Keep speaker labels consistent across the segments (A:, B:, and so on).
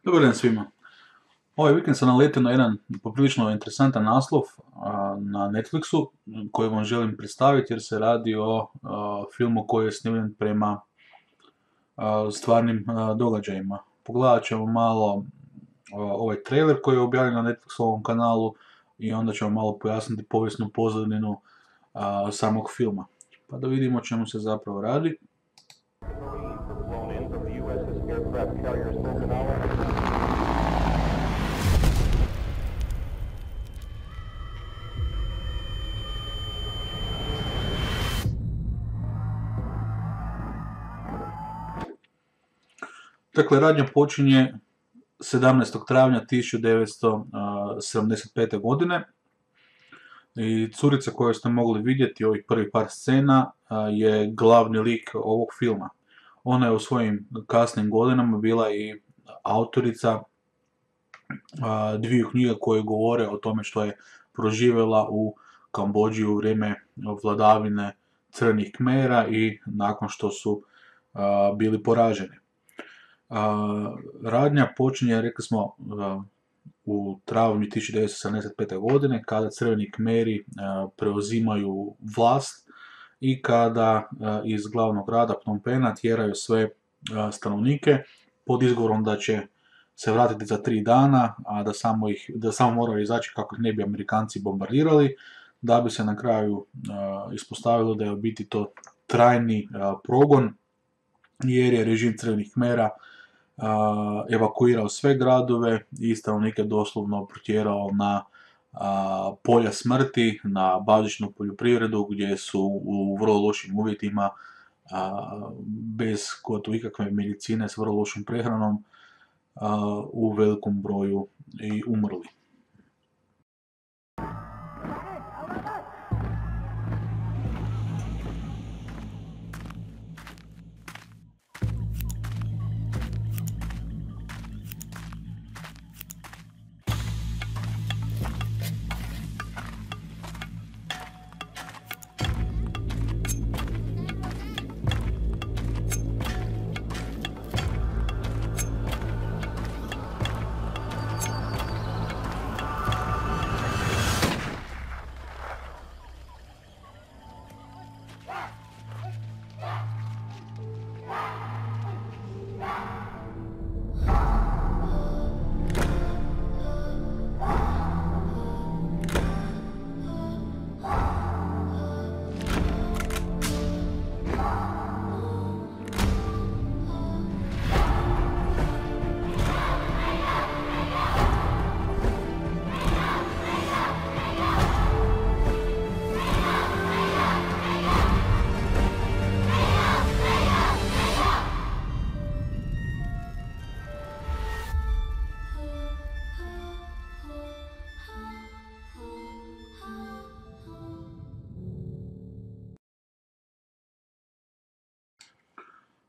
A: Dobar dan svima. Ovaj vikend sam naletio na jedan poprilično interesantan naslov na Netflixu koji vam želim predstaviti jer se radi o filmu koji je snimljen prema stvarnim događajima. Pogledat ćemo malo ovaj trailer koji je objavljen na Netflixovom kanalu i onda ćemo malo pojasniti povijesnu pozadinu samog filma. Pa da vidimo o čemu se zapravo radi. Dakle, radnja počinje 17. travnja 1975. godine i curica koju ste mogli vidjeti, ovih prvih par scena, je glavni lik ovog filma. Ona je u svojim kasnim godinama bila i autorica dviju knjiga koje govore o tome što je proživjela u Kambodži u vrijeme vladavine crnih Kmera i nakon što su bili poraženi. Radnja počinje, rekli smo, u travnju 1975. godine kada crveni Kmeri preuzimaju vlast i kada iz glavnog grada Phnom Penha tjeraju sve stanovnike pod izgovorom da će se vratiti za 3 dana, a da samo moraju izaći kako ih ne bi Amerikanci bombardirali, da bi se na kraju ispostavilo da je u biti to trajni progon, jer je režim crvenih Kmera evakuirao sve gradove i stanovnike doslovno protjerao na polja smrti, na bazičnu poljoprivredu gdje su u vrlo lošim uvjetima, bez gotovo ikakve medicine, s vrlo lošom prehranom, u velikom broju i umrli.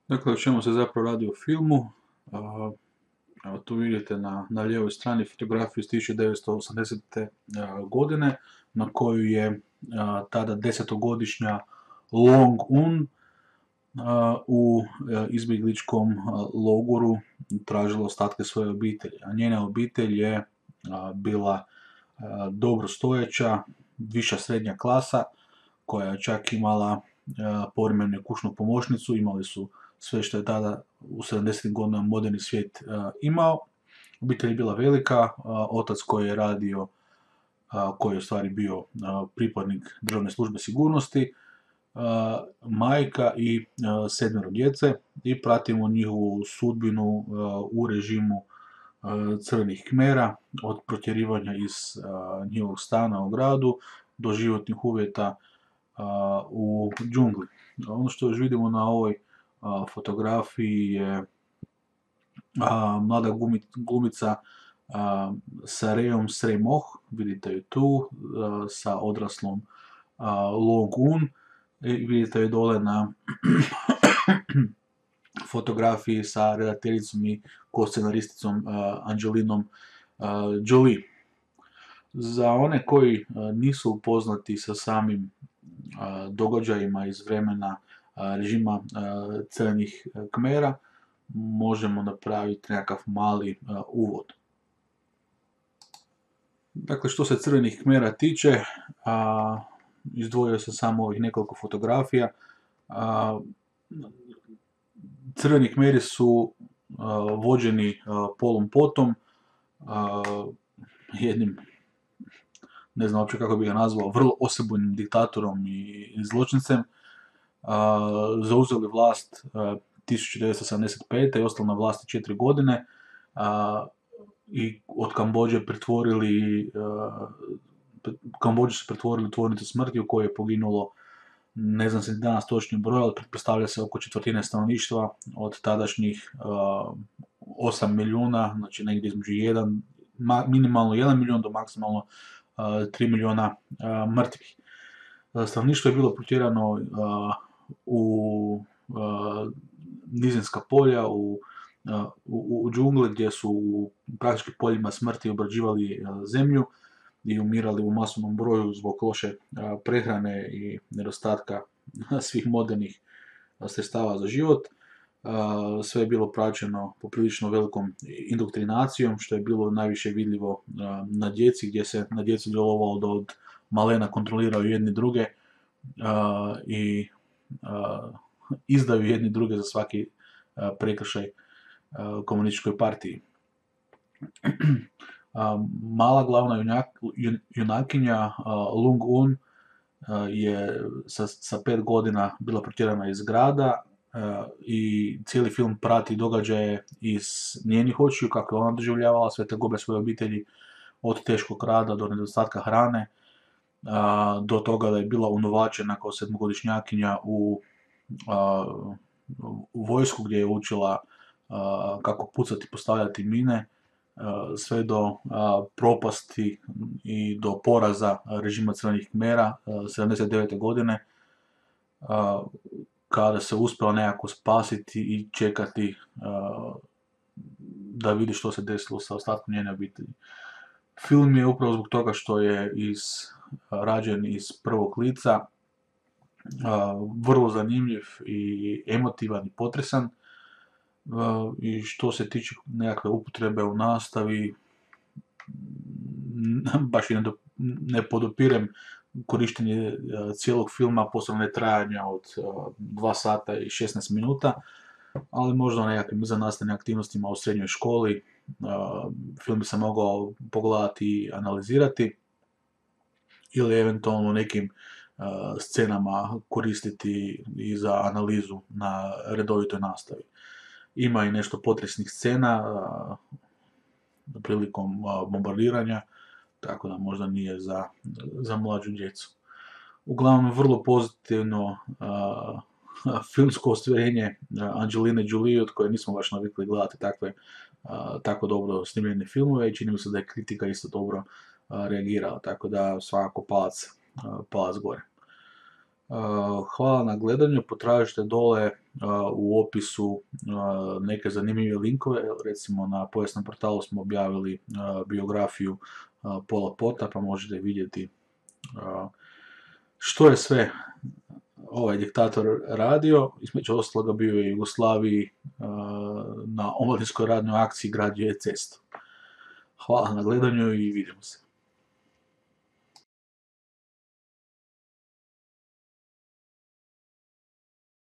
A: Dakle, o čemu se zapravo radi u filmu? Evo, tu vidite na lijevoj strani fotografiju iz 1980. godine na koju je tada 10-godišnja Long Un u izbjegličkom logoru tražila ostatke svoje obitelji. A njena obitelj je bila dobrostojeća, viša srednja klasa koja je čak imala povremenu kućnu pomoćnicu, imali su sve što je tada u 70. godina moderni svijet imao. Obitelj je bila velika, otac koji je radio, koji je u stvari bio pripadnik državne službe sigurnosti, majka i 7 djece, i pratimo njihovu sudbinu u režimu crvenih Kmera, od protjerivanja iz njihovog stana u gradu do životnih uvjeta u džungli. Ono što još vidimo na ovoj fotografiji je mlada glumica Sareum Sremoh, vidite ju tu, sa odraslom Long Un, i vidite ju dole na fotografiji sa redateljicom i ko-scenaristicom Angelinom Jolie. Za one koji nisu upoznati sa samim događajima iz vremena režima crvenih Kmera, možemo napraviti nekakav mali uvod. Dakle, što se Crvenih Kmera tiče, izdvojio sam samo ovih nekoliko fotografija. Crveni Kmeri su vođeni Polom Potom, jednim, ne znam uopće kako bi ga nazvao, vrlo osebujnim diktatorom i zločincem, zauzeli vlast 1975. i ostali na vlasti 4 godine, i od Kambodže Kambodžu su pretvorili u tvornicu smrti u kojoj je poginulo, ne znam se danas točni broj, ali pretpostavlja se oko četvrtine stanovništva od tadašnjih 8 milijuna, znači negdje između minimalno 1 milijun do maksimalno 3 milijuna mrtvih. Stanovništvo je bilo protjerano u nizinska polja, u džungli gdje su u praktički poljima smrti obrađivali zemlju i umirali u masovnom broju zbog loše prehrane i nedostatka svih modernih sredstava za život. Sve je bilo praćeno poprilično velikom indoktrinacijom, što je bilo najviše vidljivo na djeci, gdje se na djecu djelovalo da od malena kontroliraju jedni druge i izdaju jedni druge za svaki prekršaj komunističkoj partiji. Mala glavna junakinja Lung Un je sa 5 godina bila protjerana iz grada i cijeli film prati događaje iz njenih očiju, kako je ona doživljavala sve te gobe svoje obitelji, od teškog rada do nedostatka hrane, do toga da je bila unovačena kao 7-godišnjakinja u vojsku gdje je učila kako pucati i postavljati mine, sve do propasti i do poraza režima Crvenih Kmera 1979. godine, kada se uspjela nekako spasiti i čekati da vidi što se desilo sa ostatkom njene obitelji. Film je upravo zbog toga što je rađen iz prvog lica, vrlo zanimljiv i emotivan i potresan. I što se tiče nekakve upotrebe u nastavi, baš i ne podupirem korištenje cijelog filma, posebno trajanja od 2 sata i 16 minuta, ali možda o nekakvim izvannastavnim aktivnostima u srednjoj školi film bi se mogao pogledati i analizirati, ili eventualno nekim scenama koristiti i za analizu na redovitoj nastavi. Ima i nešto potresnih scena prilikom bombardiranja, tako da možda nije za mlađu djecu. Uglavnom, vrlo pozitivno filmsko ostvarenje Angeline Jolie, od koje nismo baš navikli gledati tako dobro snimljene filmove, i čini mi se da je kritika isto dobro reagirala, tako da svakako palac gore. Hvala na gledanju, potražite dole u opisu neke zanimljive linkove, recimo na povijesnom portalu smo objavili biografiju Pola Pota, pa možete vidjeti što je sve ovaj diktator radio. Između ostaloga bio je u Jugoslaviji na omladinskoj radnoj akciji gradio je cestu. Hvala na gledanju i vidimo se.